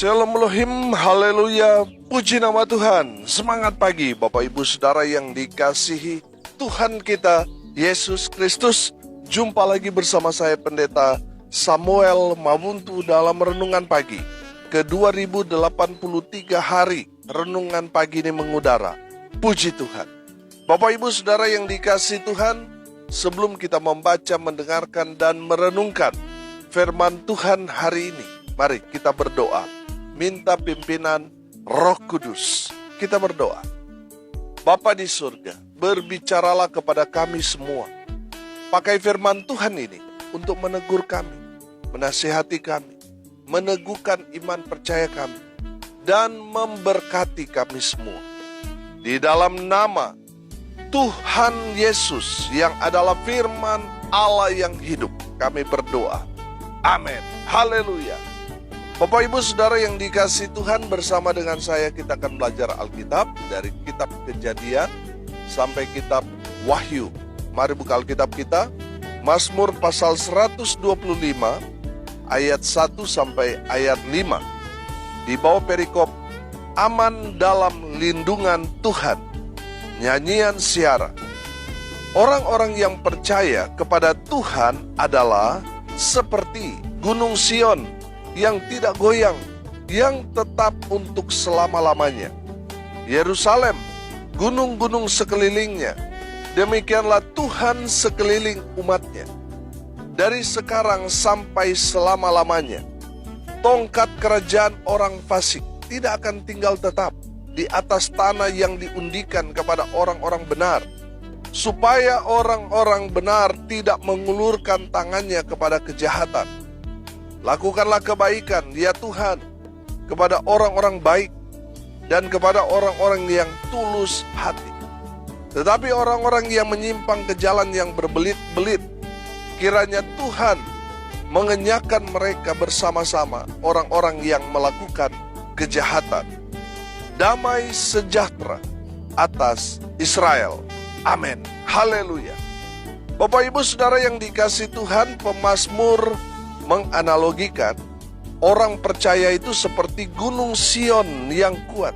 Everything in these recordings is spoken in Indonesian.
Shalom Elohim, haleluya, puji nama Tuhan. Semangat pagi Bapak Ibu Saudara yang dikasihi Tuhan kita Yesus Kristus. Jumpa lagi bersama saya Pendeta Samuel Mabuntu dalam Renungan Pagi ke 2083 hari Renungan Pagi ini mengudara. Puji Tuhan. Bapak Ibu Saudara yang dikasihi Tuhan, sebelum kita membaca, mendengarkan, dan merenungkan firman Tuhan hari ini, mari kita berdoa. Minta pimpinan Roh Kudus. Kita berdoa. Bapa di surga, berbicaralah kepada kami semua. Pakai firman Tuhan ini untuk menegur kami, menasihati kami, meneguhkan iman percaya kami, dan memberkati kami semua. Di dalam nama Tuhan Yesus yang adalah firman Allah yang hidup, kami berdoa. Amin. Haleluya. Bapak Ibu Saudara yang dikasihi Tuhan, bersama dengan saya kita akan belajar Alkitab dari kitab Kejadian sampai kitab Wahyu. Mari buka Alkitab kita, Mazmur pasal 125 ayat 1 sampai ayat 5. Di bawah perikop aman dalam lindungan Tuhan, nyanyian siara. Orang-orang yang percaya kepada Tuhan adalah seperti Gunung Sion yang tidak goyang, yang tetap untuk selama-lamanya. Yerusalem, gunung-gunung sekelilingnya, demikianlah Tuhan sekeliling umatnya, dari sekarang sampai selama-lamanya. Tongkat kerajaan orang fasik tidak akan tinggal tetap di atas tanah yang diundikan kepada orang-orang benar, supaya orang-orang benar tidak mengulurkan tangannya kepada kejahatan. Lakukanlah kebaikan, ya Tuhan, kepada orang-orang baik dan kepada orang-orang yang tulus hati. Tetapi orang-orang yang menyimpang ke jalan yang berbelit-belit, kiranya Tuhan mengenyahkan mereka bersama-sama orang-orang yang melakukan kejahatan. Damai sejahtera atas Israel. Amin. Haleluya. Bapak Ibu Saudara yang dikasihi Tuhan, pemazmur menganalogikan orang percaya itu seperti Gunung Sion yang kuat,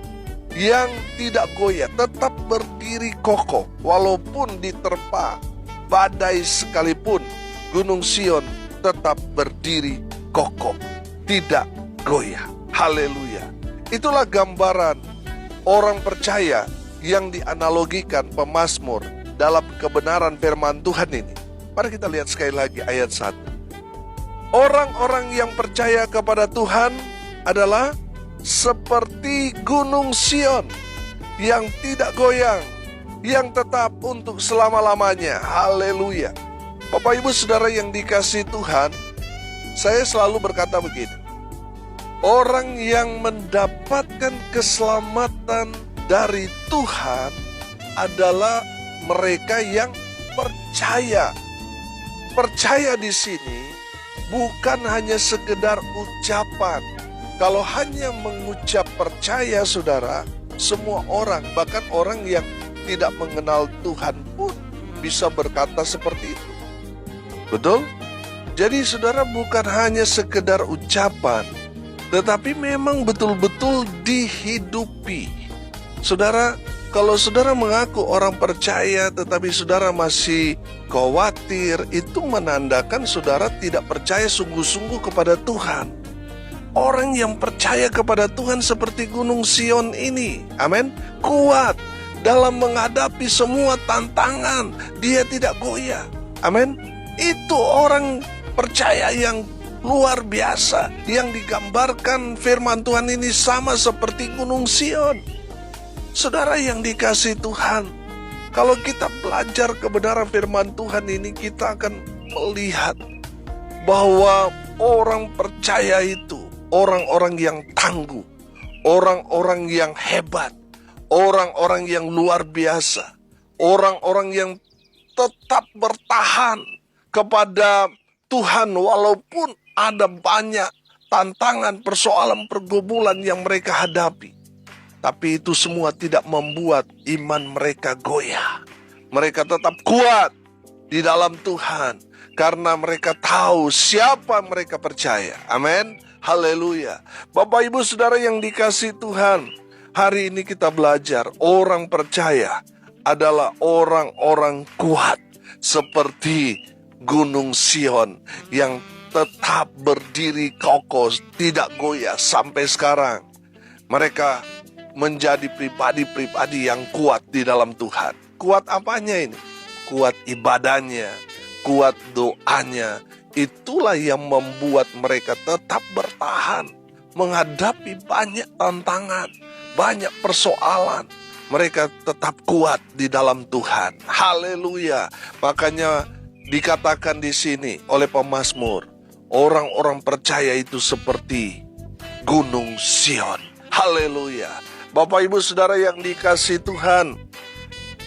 yang tidak goyah, tetap berdiri kokoh walaupun diterpa badai sekalipun. Gunung Sion tetap berdiri kokoh, tidak goyah. Haleluya. Itulah gambaran orang percaya yang dianalogikan pemazmur dalam kebenaran firman Tuhan ini. Mari kita lihat sekali lagi ayat 1. Orang-orang yang percaya kepada Tuhan adalah seperti Gunung Sion yang tidak goyang, yang tetap untuk selama-lamanya. Haleluya. Bapak Ibu Saudara yang dikasihi Tuhan, saya selalu berkata begini. Orang yang mendapatkan keselamatan dari Tuhan adalah mereka yang percaya. Percaya di sini bukan hanya sekedar ucapan. Kalau hanya mengucap percaya, saudara, semua orang, bahkan orang yang tidak mengenal Tuhan pun bisa berkata seperti itu. Betul? Jadi saudara, bukan hanya sekedar ucapan, tetapi memang betul-betul dihidupi. Saudara, kalau saudara mengaku orang percaya tetapi saudara masih khawatir, itu menandakan saudara tidak percaya sungguh-sungguh kepada Tuhan. Orang yang percaya kepada Tuhan seperti Gunung Sion ini, amin, kuat dalam menghadapi semua tantangan. Dia tidak goyah, amin. Itu orang percaya yang luar biasa, yang digambarkan firman Tuhan ini sama seperti Gunung Sion. Saudara yang dikasihi Tuhan, kalau kita belajar kebenaran firman Tuhan ini, kita akan melihat bahwa orang percaya itu orang-orang yang tangguh, orang-orang yang hebat, orang-orang yang luar biasa, orang-orang yang tetap bertahan kepada Tuhan walaupun ada banyak tantangan, persoalan, pergumulan yang mereka hadapi. Tapi itu semua tidak membuat iman mereka goyah. Mereka tetap kuat di dalam Tuhan karena mereka tahu siapa mereka percaya. Amin. Haleluya. Bapak Ibu Saudara yang dikasihi Tuhan, hari ini kita belajar orang percaya adalah orang-orang kuat seperti Gunung Sion yang tetap berdiri kokoh, tidak goyah sampai sekarang. Mereka menjadi pribadi-pribadi yang kuat di dalam Tuhan. Kuat apanya ini? Kuat ibadahnya, kuat doanya. Itulah yang membuat mereka tetap bertahan menghadapi banyak tantangan, banyak persoalan. Mereka tetap kuat di dalam Tuhan. Haleluya. Makanya dikatakan di sini oleh pemazmur, orang-orang percaya itu seperti Gunung Sion. Haleluya. Bapak Ibu Saudara yang dikasihi Tuhan,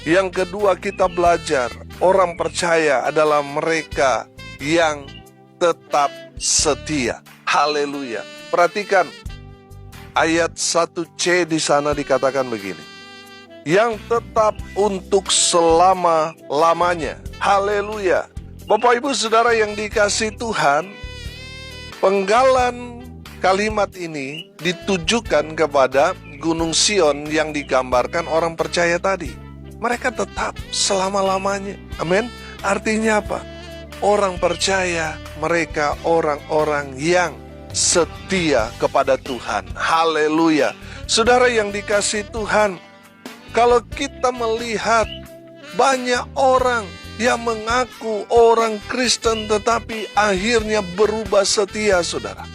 yang kedua kita belajar, orang percaya adalah mereka yang tetap setia. Haleluya. Perhatikan ayat 1C di sana dikatakan begini, yang tetap untuk selama-lamanya. Haleluya. Bapak Ibu Saudara yang dikasihi Tuhan, penggalan kalimat ini ditujukan kepada Gunung Sion yang digambarkan orang percaya tadi. Mereka tetap selama-lamanya. Amin. Artinya apa? Orang percaya, mereka orang-orang yang setia kepada Tuhan. Haleluya. Saudara yang dikasihi Tuhan, kalau kita melihat banyak orang yang mengaku orang Kristen tetapi akhirnya berubah setia, saudara.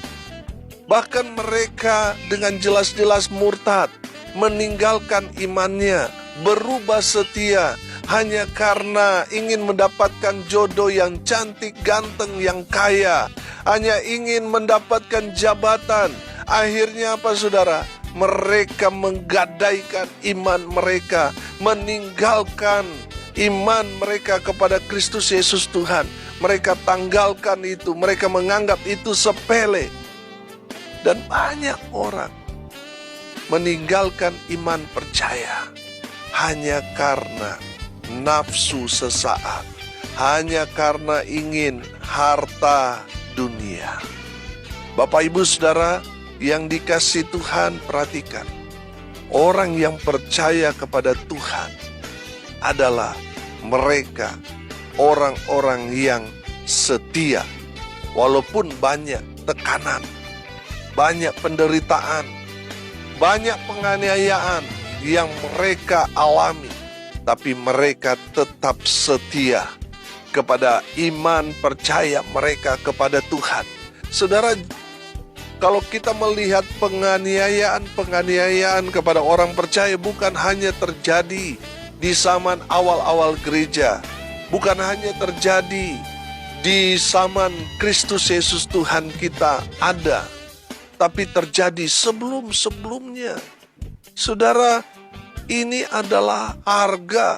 Bahkan mereka dengan jelas-jelas murtad, meninggalkan imannya, berubah setia hanya karena ingin mendapatkan jodoh yang cantik, ganteng, yang kaya, hanya ingin mendapatkan jabatan. Akhirnya apa, saudara? Mereka menggadaikan iman mereka, meninggalkan iman mereka kepada Kristus Yesus Tuhan. Mereka tanggalkan itu, mereka menganggap itu sepele. Dan banyak orang meninggalkan iman percaya hanya karena nafsu sesaat, hanya karena ingin harta dunia. Bapak Ibu Saudara yang dikasihi Tuhan, perhatikan, orang yang percaya kepada Tuhan adalah mereka orang-orang yang setia, walaupun banyak tekanan, banyak penderitaan, banyak penganiayaan yang mereka alami, tapi mereka tetap setia kepada iman percaya mereka kepada Tuhan. Saudara, kalau kita melihat penganiayaan kepada orang percaya bukan hanya terjadi di zaman awal-awal gereja, bukan hanya terjadi di zaman Kristus Yesus Tuhan kita ada, tapi terjadi sebelum-sebelumnya. Saudara, ini adalah harga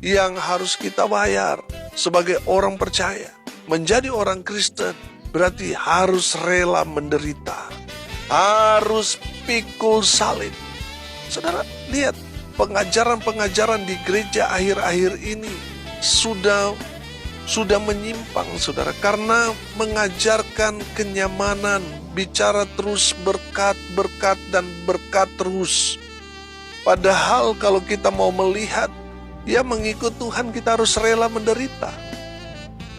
yang harus kita bayar sebagai orang percaya. Menjadi orang Kristen berarti harus rela menderita, harus pikul salib. Saudara, lihat pengajaran-pengajaran di gereja akhir-akhir ini sudah menyimpang, saudara, karena mengajarkan kenyamanan, bicara terus berkat dan berkat terus. Padahal kalau kita mau melihat, ya mengikut Tuhan kita harus rela menderita.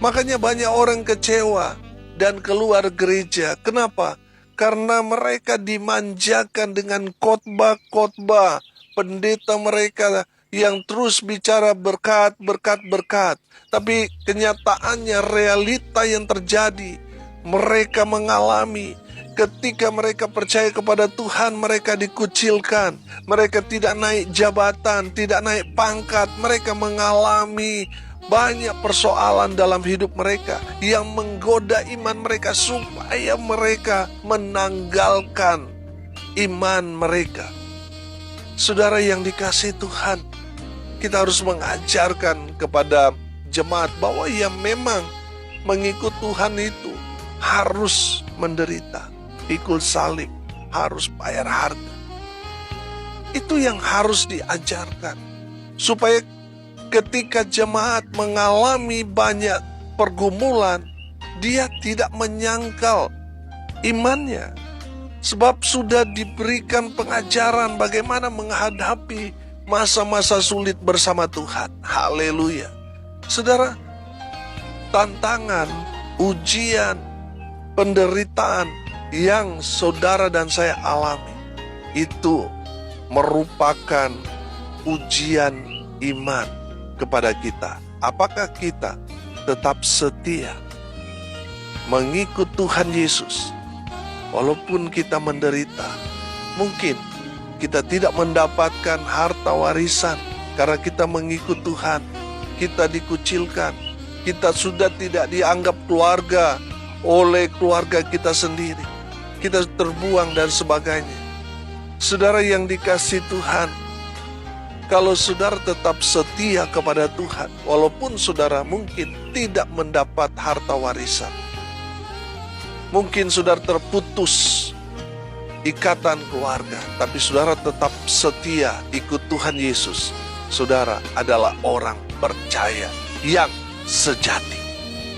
Makanya banyak orang kecewa dan keluar gereja. Kenapa? Karena mereka dimanjakan dengan khotbah-khotbah pendeta mereka yang terus bicara berkat. Tapi kenyataannya, realita yang terjadi, mereka mengalami ketika mereka percaya kepada Tuhan, mereka dikucilkan, mereka tidak naik jabatan, tidak naik pangkat, mereka mengalami banyak persoalan dalam hidup mereka yang menggoda iman mereka supaya mereka menanggalkan iman mereka. Saudara yang dikasihi Tuhan, kita harus mengajarkan kepada jemaat bahwa ya memang mengikut Tuhan itu harus menderita, pikul salib, harus bayar harga. Itu yang harus diajarkan, supaya ketika jemaat mengalami banyak pergumulan, dia tidak menyangkal imannya. Sebab sudah diberikan pengajaran bagaimana menghadapi masa-masa sulit bersama Tuhan. Haleluya. Saudara, tantangan, ujian, penderitaan yang saudara dan saya alami itu merupakan ujian iman kepada kita. Apakah kita tetap setia mengikut Tuhan Yesus walaupun kita menderita? Mungkin kita tidak mendapatkan harta warisan karena kita mengikut Tuhan. Kita dikucilkan, kita sudah tidak dianggap keluarga oleh keluarga kita sendiri, kita terbuang dan sebagainya. Saudara yang dikasihi Tuhan, kalau saudara tetap setia kepada Tuhan, walaupun saudara mungkin tidak mendapat harta warisan, mungkin saudara terputus ikatan keluarga, tapi saudara tetap setia ikut Tuhan Yesus, saudara adalah orang percaya yang sejati.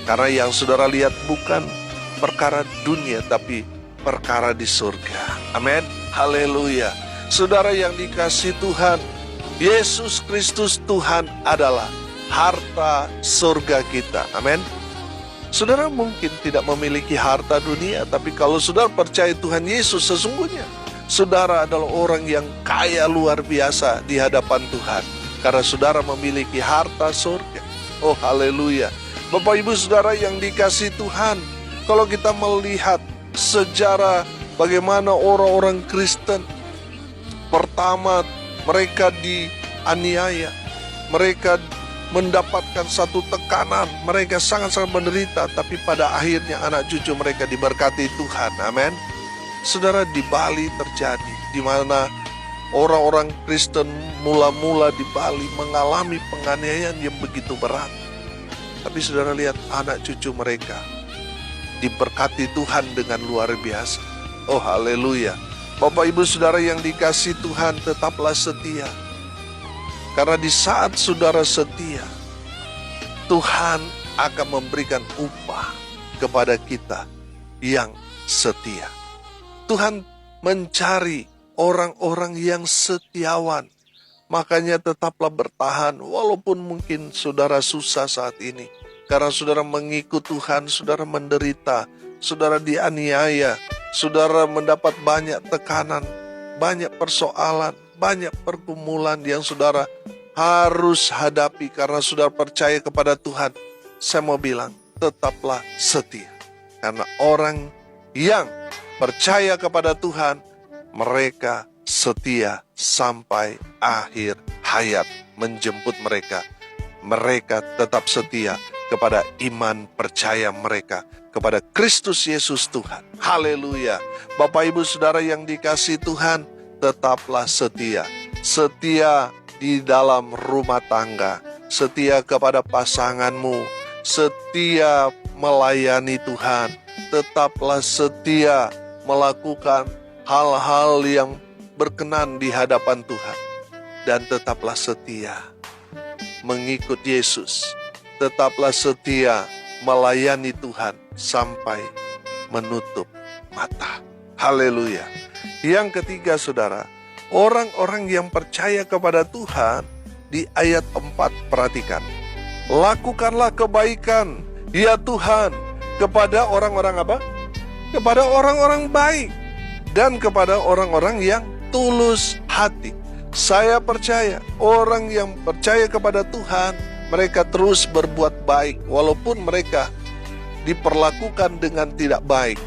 Karena yang saudara lihat bukan perkara dunia, tapi perkara di surga. Amin. Haleluya. Saudara yang dikasihi Tuhan, Yesus Kristus Tuhan adalah harta surga kita. Amin. Saudara mungkin tidak memiliki harta dunia, tapi kalau saudara percaya Tuhan Yesus, sesungguhnya saudara adalah orang yang kaya luar biasa di hadapan Tuhan, karena saudara memiliki harta surga. Oh haleluya. Bapak ibu saudara yang dikasihi Tuhan, kalau kita melihat sejarah bagaimana orang-orang Kristen, pertama mereka dianiaya, mereka mendapatkan satu tekanan, mereka sangat-sangat menderita, tapi pada akhirnya anak cucu mereka diberkati Tuhan. Amin. Saudara, di Bali terjadi, di mana orang-orang Kristen mula-mula di Bali mengalami penganiayaan yang begitu berat. Tapi saudara lihat anak cucu mereka diberkati Tuhan dengan luar biasa. Oh haleluya. Bapak ibu saudara yang dikasihi Tuhan, tetaplah setia. Karena di saat saudara setia, Tuhan akan memberikan upah kepada kita yang setia. Tuhan mencari orang-orang yang setiawan. Makanya tetaplah bertahan walaupun mungkin saudara susah saat ini. Karena saudara mengikut Tuhan, saudara menderita, saudara dianiaya, saudara mendapat banyak tekanan, banyak persoalan, banyak pergumulan yang saudara harus hadapi karena saudara percaya kepada Tuhan. Saya mau bilang, tetaplah setia. Karena orang yang percaya kepada Tuhan, mereka setia sampai akhir hayat menjemput mereka. Mereka tetap setia kepada iman percaya mereka kepada Kristus Yesus Tuhan. Haleluya. Bapak ibu saudara yang dikasihi Tuhan, tetaplah setia. Setia di dalam rumah tangga, setia kepada pasanganmu, setia melayani Tuhan. Tetaplah setia melakukan hal-hal yang berkenan di hadapan Tuhan. Dan tetaplah setia mengikut Yesus. Tetaplah setia melayani Tuhan sampai menutup mata. Haleluya. Yang ketiga saudara, orang-orang yang percaya kepada Tuhan di ayat 4 perhatikan. Lakukanlah kebaikan, ya Tuhan, kepada orang-orang apa? Kepada orang-orang baik dan kepada orang-orang yang tulus hati. Saya percaya orang yang percaya kepada Tuhan, mereka terus berbuat baik walaupun mereka diperlakukan dengan tidak baik.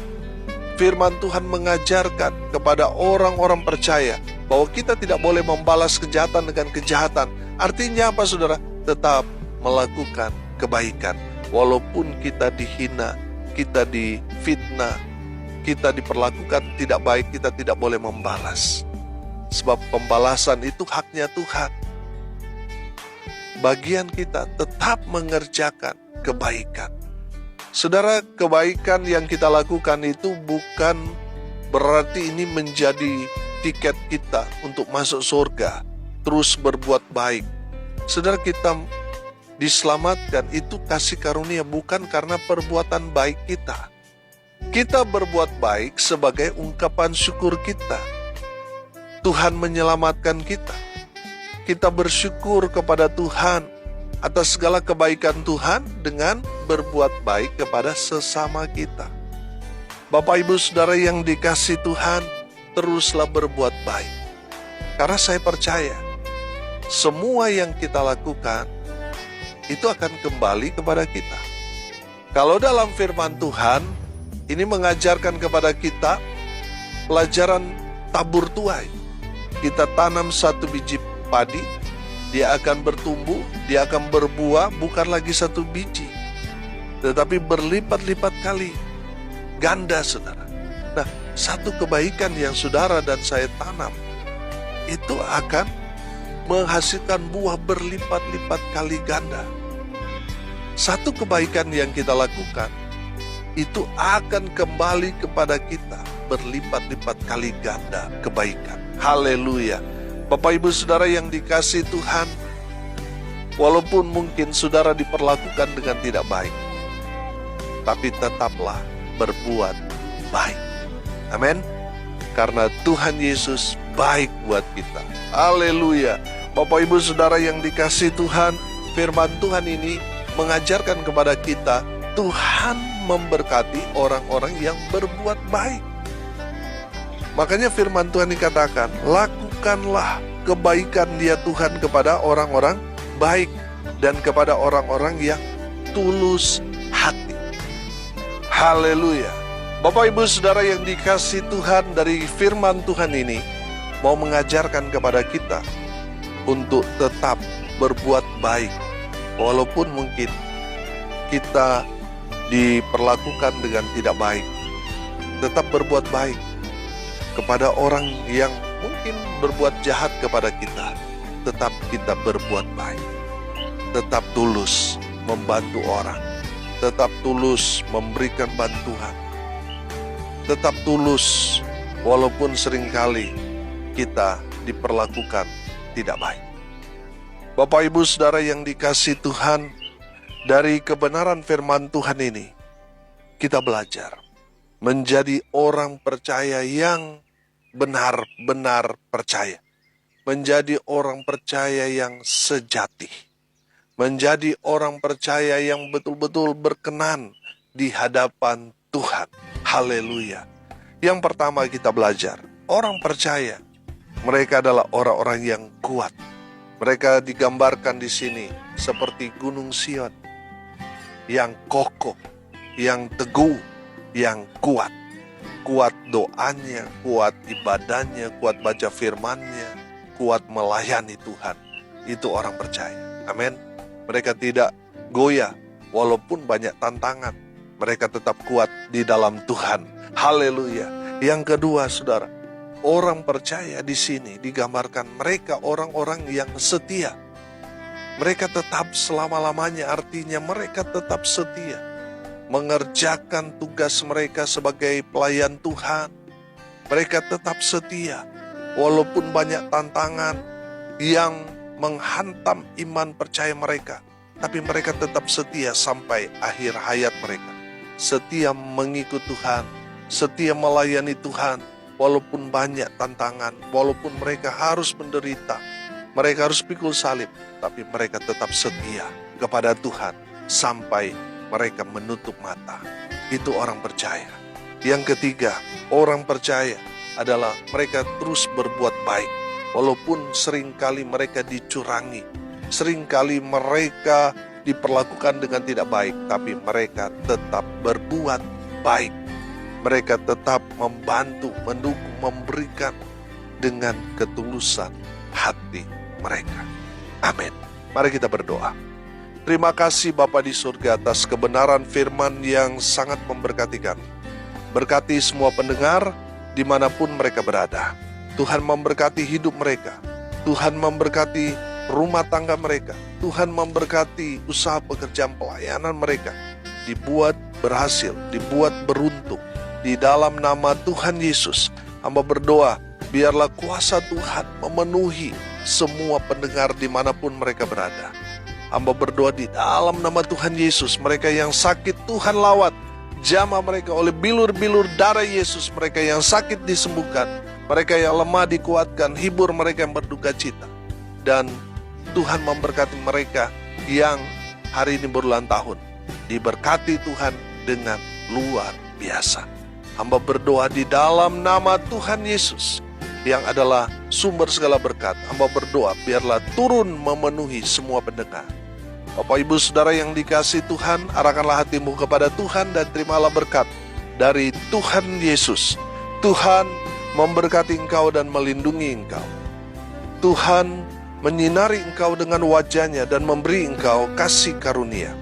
Firman Tuhan mengajarkan kepada orang-orang percaya bahwa kita tidak boleh membalas kejahatan dengan kejahatan. Artinya apa saudara? Tetap melakukan kebaikan. Walaupun kita dihina, kita difitnah, kita diperlakukan tidak baik, kita tidak boleh membalas. Sebab pembalasan itu haknya Tuhan. Bagian kita tetap mengerjakan kebaikan. Saudara, kebaikan yang kita lakukan itu bukan berarti ini menjadi tiket kita untuk masuk surga, terus berbuat baik. Saudara, kita diselamatkan itu kasih karunia bukan karena perbuatan baik kita. Kita berbuat baik sebagai ungkapan syukur kita. Tuhan menyelamatkan kita. Kita bersyukur kepada Tuhan atas segala kebaikan Tuhan dengan berbuat baik kepada sesama kita. Bapak, Ibu, Saudara yang dikasihi Tuhan, teruslah berbuat baik. Karena saya percaya, semua yang kita lakukan itu akan kembali kepada kita. Kalau dalam firman Tuhan, ini mengajarkan kepada kita pelajaran tabur tuai. Kita tanam satu biji padi, dia akan bertumbuh, dia akan berbuah, bukan lagi satu biji, tetapi berlipat-lipat kali, ganda, saudara. Nah, satu kebaikan yang saudara dan saya tanam, itu akan menghasilkan buah berlipat-lipat kali ganda. Satu kebaikan yang kita lakukan, itu akan kembali kepada kita berlipat-lipat kali ganda kebaikan. Haleluya. Bapak, Ibu, Saudara yang dikasihi Tuhan, walaupun mungkin saudara diperlakukan dengan tidak baik, tapi tetaplah berbuat baik. Amin. Karena Tuhan Yesus baik buat kita. Haleluya. Bapak, Ibu, Saudara yang dikasihi Tuhan, firman Tuhan ini mengajarkan kepada kita, Tuhan memberkati orang-orang yang berbuat baik. Makanya firman Tuhan dikatakan, lakukanlah kebaikan dia Tuhan kepada orang-orang baik dan kepada orang-orang yang tulus hati. Haleluya. Bapak, Ibu, Saudara yang dikasihi Tuhan, dari firman Tuhan ini mau mengajarkan kepada kita untuk tetap berbuat baik. Walaupun mungkin kita diperlakukan dengan tidak baik, tetap berbuat baik kepada orang yang mungkin berbuat jahat kepada kita. Tetap kita berbuat baik, tetap tulus membantu orang, tetap tulus memberikan bantuan, tetap tulus walaupun seringkali kita diperlakukan tidak baik. Bapak, Ibu, Saudara yang dikasihi Tuhan, dari kebenaran firman Tuhan ini, kita belajar menjadi orang percaya yang benar-benar percaya. Menjadi orang percaya yang sejati. Menjadi orang percaya yang betul-betul berkenan di hadapan Tuhan. Haleluya. Yang pertama kita belajar, orang percaya, mereka adalah orang-orang yang kuat. Mereka digambarkan di sini seperti Gunung Sion, yang kokoh, yang teguh, yang kuat. Kuat doanya, kuat ibadahnya, kuat baca firman-Nya, kuat melayani Tuhan. Itu orang percaya. Amin. Mereka tidak goyah walaupun banyak tantangan. Mereka tetap kuat di dalam Tuhan. Haleluya. Yang kedua, saudara, orang percaya di sini digambarkan mereka orang-orang yang setia. Mereka tetap selama-lamanya, artinya mereka tetap setia mengerjakan tugas mereka sebagai pelayan Tuhan. Mereka tetap setia walaupun banyak tantangan yang menghantam iman percaya mereka, tapi mereka tetap setia sampai akhir hayat mereka. Setia mengikut Tuhan, setia melayani Tuhan. Walaupun banyak tantangan, walaupun mereka harus menderita, mereka harus pikul salib, tapi mereka tetap setia kepada Tuhan sampai mereka menutup mata. Itu orang percaya. Yang ketiga, orang percaya adalah mereka terus berbuat baik. Walaupun seringkali mereka dicurangi, seringkali mereka diperlakukan dengan tidak baik, tapi mereka tetap berbuat baik. Mereka tetap membantu, mendukung, memberikan dengan ketulusan hati mereka. Amin. Mari kita berdoa. Terima kasih Bapa di surga atas kebenaran firman yang sangat memberkati kami. Berkati semua pendengar dimanapun mereka berada. Tuhan memberkati hidup mereka. Tuhan memberkati rumah tangga mereka. Tuhan memberkati usaha pekerjaan pelayanan mereka. Dibuat berhasil, dibuat beruntung. Di dalam nama Tuhan Yesus, hamba berdoa, biarlah kuasa Tuhan memenuhi semua pendengar dimanapun mereka berada. Hamba berdoa di dalam nama Tuhan Yesus, mereka yang sakit Tuhan lawat, Jamah mereka oleh bilur-bilur darah Yesus. Mereka yang sakit disembuhkan, mereka yang lemah dikuatkan, hibur mereka yang berduka cita. Dan Tuhan memberkati mereka yang hari ini berulang tahun. Diberkati Tuhan dengan luar biasa. Hamba berdoa di dalam nama Tuhan Yesus yang adalah sumber segala berkat. Hamba berdoa biarlah turun memenuhi semua pendengar. Bapak Ibu Saudara yang dikasihi Tuhan, arahkanlah hatimu kepada Tuhan dan terimalah berkat dari Tuhan Yesus. Tuhan memberkati engkau dan melindungi engkau. Tuhan menyinari engkau dengan wajahnya dan memberi engkau kasih karunia.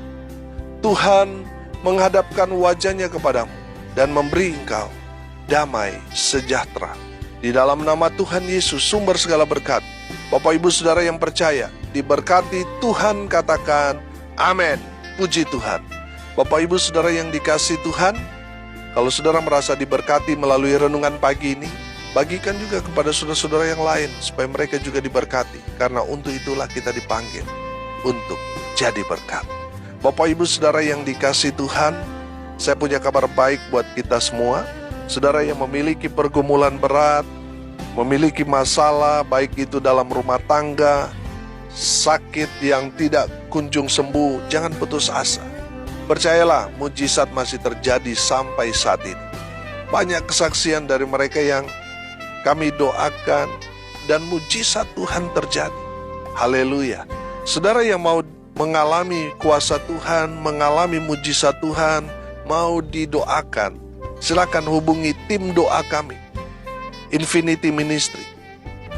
Tuhan menghadapkan wajahnya kepadamu dan memberi engkau damai sejahtera. Di dalam nama Tuhan Yesus, sumber segala berkat. Bapak Ibu Saudara yang percaya, diberkati Tuhan, katakan amin. Puji Tuhan. Bapak Ibu Saudara yang dikasihi Tuhan, kalau saudara merasa diberkati melalui renungan pagi ini, bagikan juga kepada saudara-saudara yang lain supaya mereka juga diberkati. Karena untuk itulah kita dipanggil untuk jadi berkat. Bapak Ibu Saudara yang dikasihi Tuhan, saya punya kabar baik buat kita semua. Saudara yang memiliki pergumulan berat, memiliki masalah baik itu dalam rumah tangga, sakit yang tidak kunjung sembuh, jangan putus asa. Percayalah, mujizat masih terjadi sampai saat ini. Banyak kesaksian dari mereka yang kami doakan dan mujizat Tuhan terjadi. Haleluya. Saudara yang mau mengalami kuasa Tuhan, mengalami mujizat Tuhan, mau didoakan, silakan hubungi tim doa kami, Infinity Ministry,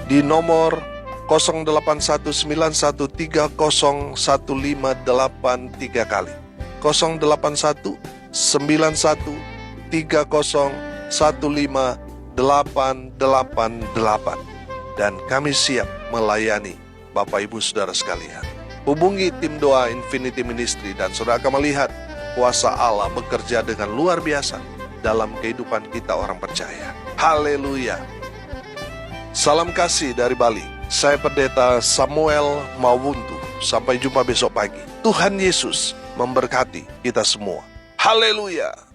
di nomor 0819130158 kali. 081913015888. Dan kami siap melayani Bapak Ibu Saudara sekalian. Hubungi tim doa Infinity Ministry dan saudara akan melihat kuasa Allah bekerja dengan luar biasa dalam kehidupan kita orang percaya. Haleluya. Salam kasih dari Bali. Saya Pendeta Samuel Mawuntu. Sampai jumpa besok pagi. Tuhan Yesus memberkati kita semua. Haleluya.